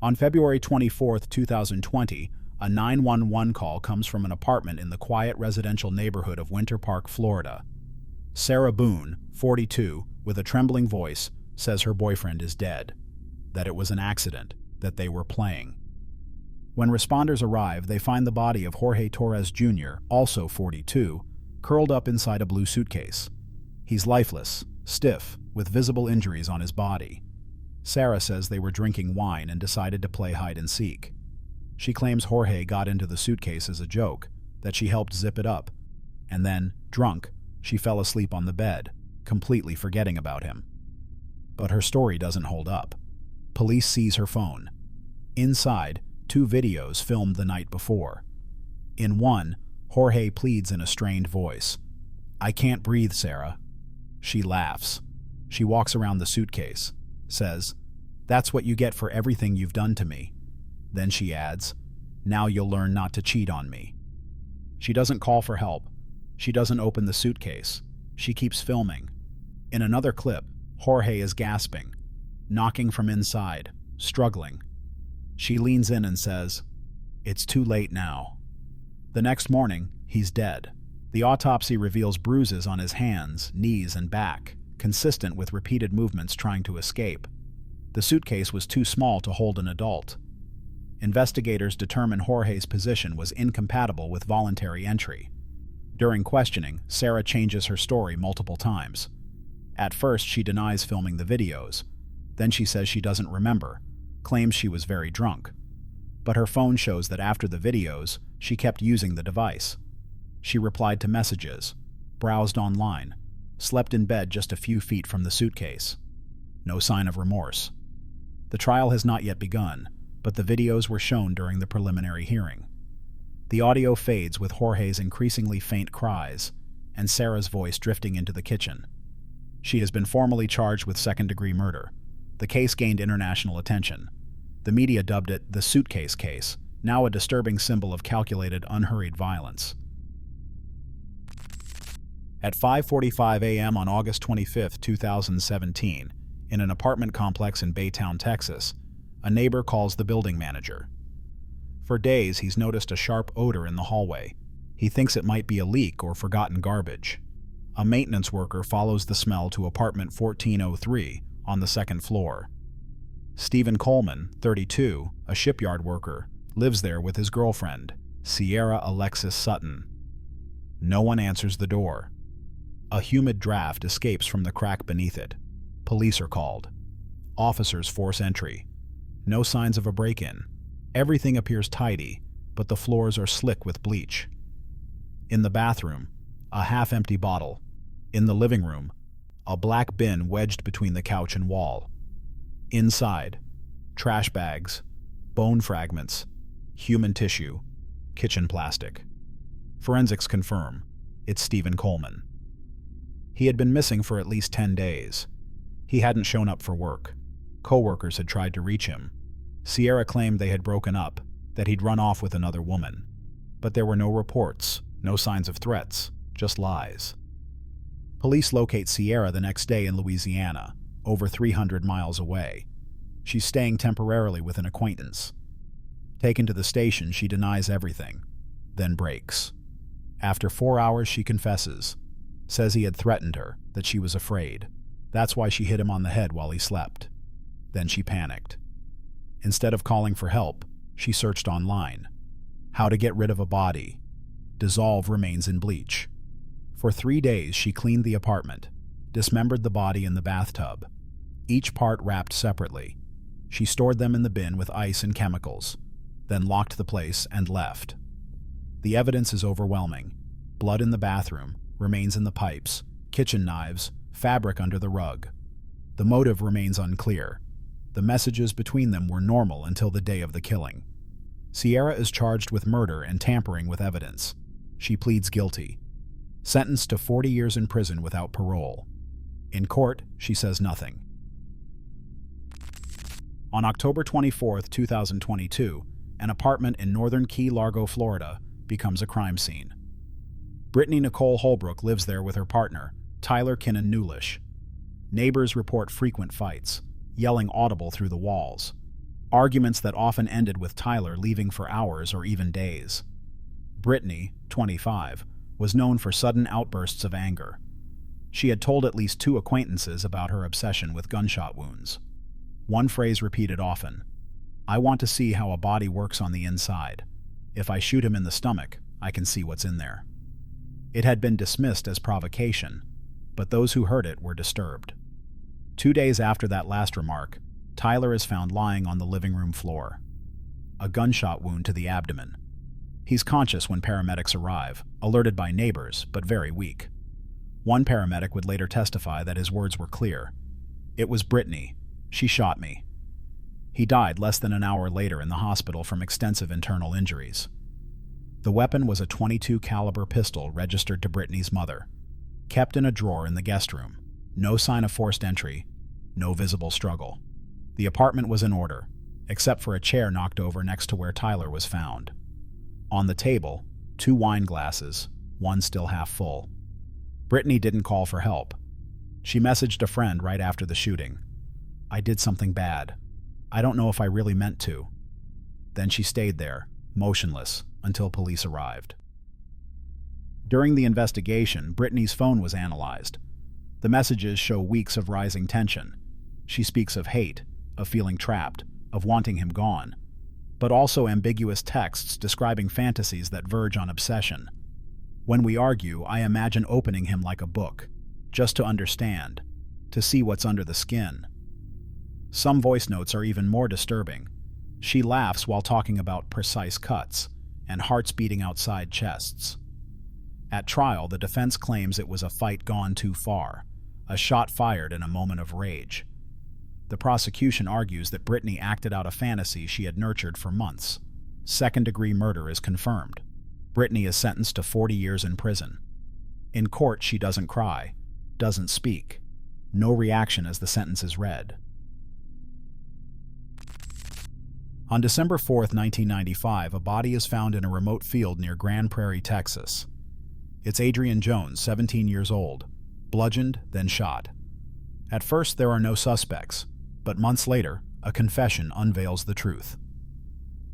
On February 24, 2020, a 911 call comes from an apartment in the quiet residential neighborhood of Winter Park, Florida. Sarah Boone, 42, with a trembling voice, says her boyfriend is dead, that it was an accident, that they were playing. When responders arrive, they find the body of Jorge Torres Jr., also 42, curled up inside a blue suitcase. He's lifeless, stiff, with visible injuries on his body. Sarah says they were drinking wine and decided to play hide and seek. She claims Jorge got into the suitcase as a joke, that she helped zip it up, and then, drunk, she fell asleep on the bed, completely forgetting about him. But her story doesn't hold up. Police seize her phone. Inside, 2 videos filmed the night before. In one, Jorge pleads in a strained voice, "I can't breathe, Sarah." She laughs. She walks around the suitcase, says, "That's what you get for everything you've done to me." Then she adds, "Now you'll learn not to cheat on me." She doesn't call for help. She doesn't open the suitcase. She keeps filming. In another clip, Jorge is gasping, knocking from inside, struggling. She leans in and says, "It's too late now." The next morning, he's dead. The autopsy reveals bruises on his hands, knees, and back, consistent with repeated movements trying to escape. The suitcase was too small to hold an adult. Investigators determine Jorge's position was incompatible with voluntary entry. During questioning, Sarah changes her story multiple times. At first, she denies filming the videos. Then she says she doesn't remember, claims she was very drunk. But her phone shows that after the videos, she kept using the device. She replied to messages, browsed online, slept in bed just a few feet from the suitcase. No sign of remorse. The trial has not yet begun, but the videos were shown during the preliminary hearing. The audio fades with Jorge's increasingly faint cries and Sarah's voice drifting into the kitchen. She has been formally charged with second-degree murder. The case gained international attention. The media dubbed it the suitcase case, now a disturbing symbol of calculated, unhurried violence. At 5:45 a.m. on August 25, 2017, in an apartment complex in Baytown, Texas, a neighbor calls the building manager. For days, he's noticed a sharp odor in the hallway. He thinks it might be a leak or forgotten garbage. A maintenance worker follows the smell to apartment 1403 on the second floor. Stephen Coleman, 32, a shipyard worker, lives there with his girlfriend, Sierra Alexis Sutton. No one answers the door. A humid draft escapes from the crack beneath it. Police are called. Officers force entry. No signs of a break-in. Everything appears tidy, but the floors are slick with bleach. In the bathroom, a half-empty bottle. In the living room, a black bin wedged between the couch and wall. Inside, trash bags, bone fragments, human tissue, kitchen plastic. Forensics confirm it's Stephen Coleman. He had been missing for at least 10 days. He hadn't shown up for work. Co-workers had tried to reach him. Sierra claimed they had broken up, that he'd run off with another woman. But there were no reports, no signs of threats, just lies. Police locate Sierra the next day in Louisiana, over 300 miles away. She's staying temporarily with an acquaintance. Taken to the station, she denies everything, then breaks. After 4 hours, she confesses, says he had threatened her, that she was afraid. That's why she hit him on the head while he slept. Then she panicked. Instead of calling for help, she searched online. How to get rid of a body. Dissolve remains in bleach. For 3 days, she cleaned the apartment, dismembered the body in the bathtub, each part wrapped separately. She stored them in the bin with ice and chemicals, then locked the place and left. The evidence is overwhelming. Blood in the bathroom, remains in the pipes, kitchen knives, fabric under the rug. The motive remains unclear. The messages between them were normal until the day of the killing. Sierra is charged with murder and tampering with evidence. She pleads guilty. Sentenced to 40 years in prison without parole. In court, she says nothing. On October 24, 2022, an apartment in northern Key Largo, Florida, becomes a crime scene. Brittany Nicole Holbrook lives there with her partner, Tyler Kinnan Newlish. Neighbors report frequent fights, yelling audible through the walls. Arguments that often ended with Tyler leaving for hours or even days. Brittany, 25, was known for sudden outbursts of anger. She had told at least 2 acquaintances about her obsession with gunshot wounds. One phrase repeated often: "I want to see how a body works on the inside. If I shoot him in the stomach, I can see what's in there." It had been dismissed as provocation, but those who heard it were disturbed. 2 days after that last remark, Tyler is found lying on the living room floor. A gunshot wound to the abdomen. He's conscious when paramedics arrive, alerted by neighbors, but very weak. One paramedic would later testify that his words were clear: "It was Brittany. She shot me." He died less than an hour later in the hospital from extensive internal injuries. The weapon was a .22 caliber pistol registered to Brittany's mother, kept in a drawer in the guest room. No sign of forced entry, no visible struggle. The apartment was in order, except for a chair knocked over next to where Tyler was found. On the table, 2 wine glasses, one still half full. Brittany didn't call for help. She messaged a friend right after the shooting: "I did something bad. I don't know if I really meant to." Then she stayed there, motionless, until police arrived. During the investigation, Brittany's phone was analyzed. The messages show weeks of rising tension. She speaks of hate, of feeling trapped, of wanting him gone, but also ambiguous texts describing fantasies that verge on obsession. "When we argue, I imagine opening him like a book, just to understand, to see what's under the skin." Some voice notes are even more disturbing. She laughs while talking about precise cuts and hearts beating outside chests. At trial, the defense claims it was a fight gone too far, a shot fired in a moment of rage. The prosecution argues that Brittany acted out a fantasy she had nurtured for months. Second-degree murder is confirmed. Brittany is sentenced to 40 years in prison. In court, she doesn't cry, doesn't speak. No reaction as the sentence is read. On December 4, 1995, a body is found in a remote field near Grand Prairie, Texas. It's Adrian Jones, 17 years old, bludgeoned, then shot. At first, there are no suspects, but months later, a confession unveils the truth.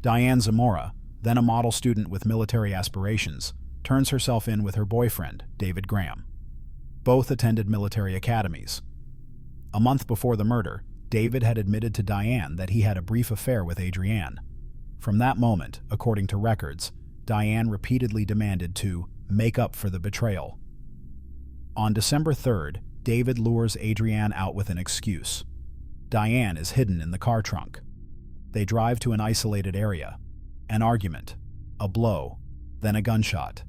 Diane Zamora, then a model student with military aspirations, turns herself in with her boyfriend, David Graham. Both attended military academies. A month before the murder, David had admitted to Diane that he had a brief affair with Adrienne. From that moment, according to records, Diane repeatedly demanded to make up for the betrayal. On December 3rd, David lures Adrienne out with an excuse. Diane is hidden in the car trunk. They drive to an isolated area. An argument, a blow, then a gunshot.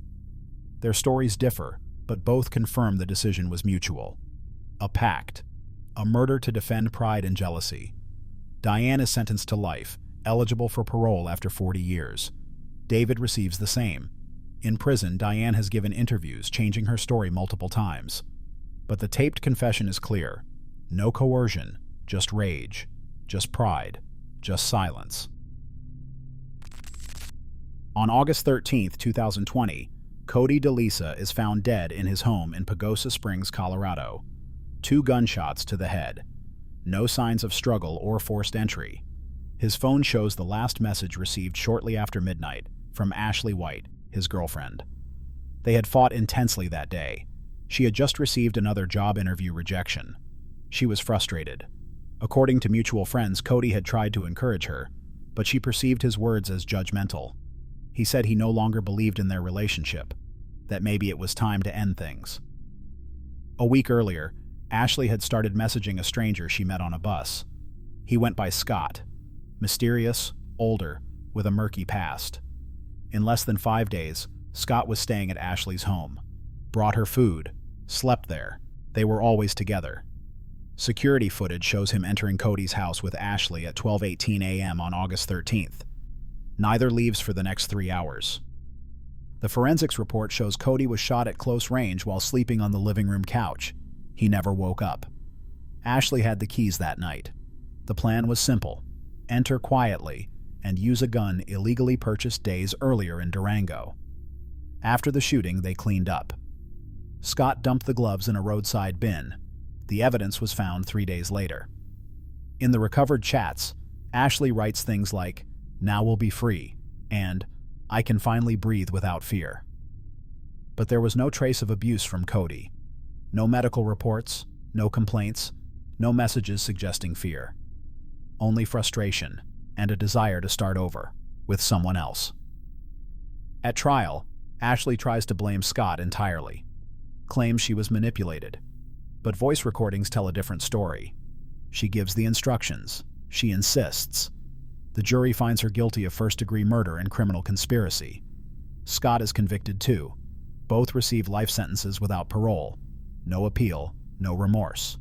Their stories differ, but both confirm the decision was mutual. A pact. A murder to defend pride and jealousy. Diane is sentenced to life, eligible for parole after 40 years. David receives the same. In prison, Diane has given interviews, changing her story multiple times. But the taped confession is clear. No coercion, just rage, just pride, just silence. On August 13, 2020, Cody DeLisa is found dead in his home in Pagosa Springs, Colorado. 2 gunshots to the head. No signs of struggle or forced entry. His phone shows the last message received shortly after midnight from Ashley White, his girlfriend. They had fought intensely that day. She had just received another job interview rejection. She was frustrated. According to mutual friends, Cody had tried to encourage her, but she perceived his words as judgmental. He said he no longer believed in their relationship, that maybe it was time to end things. A week earlier, Ashley had started messaging a stranger she met on a bus. He went by Scott, mysterious, older, with a murky past. In less than 5 days, Scott was staying at Ashley's home, brought her food, slept there. They were always together. Security footage shows him entering Cody's house with Ashley at 12:18 a.m. on August 13th. Neither leaves for the next 3 hours. The forensics report shows Cody was shot at close range while sleeping on the living room couch. He never woke up. Ashley had the keys that night. The plan was simple: enter quietly and use a gun illegally purchased days earlier in Durango. After the shooting, they cleaned up. Scott dumped the gloves in a roadside bin. The evidence was found 3 days later. In the recovered chats, Ashley writes things like, "Now we'll be free," and "I can finally breathe without fear." But there was no trace of abuse from Cody. No medical reports, no complaints, no messages suggesting fear. Only frustration and a desire to start over with someone else. At trial, Ashley tries to blame Scott entirely, claims she was manipulated. But voice recordings tell a different story. She gives the instructions. She insists. The jury finds her guilty of first-degree murder and criminal conspiracy. Scott is convicted too. Both receive life sentences without parole. No appeal, no remorse.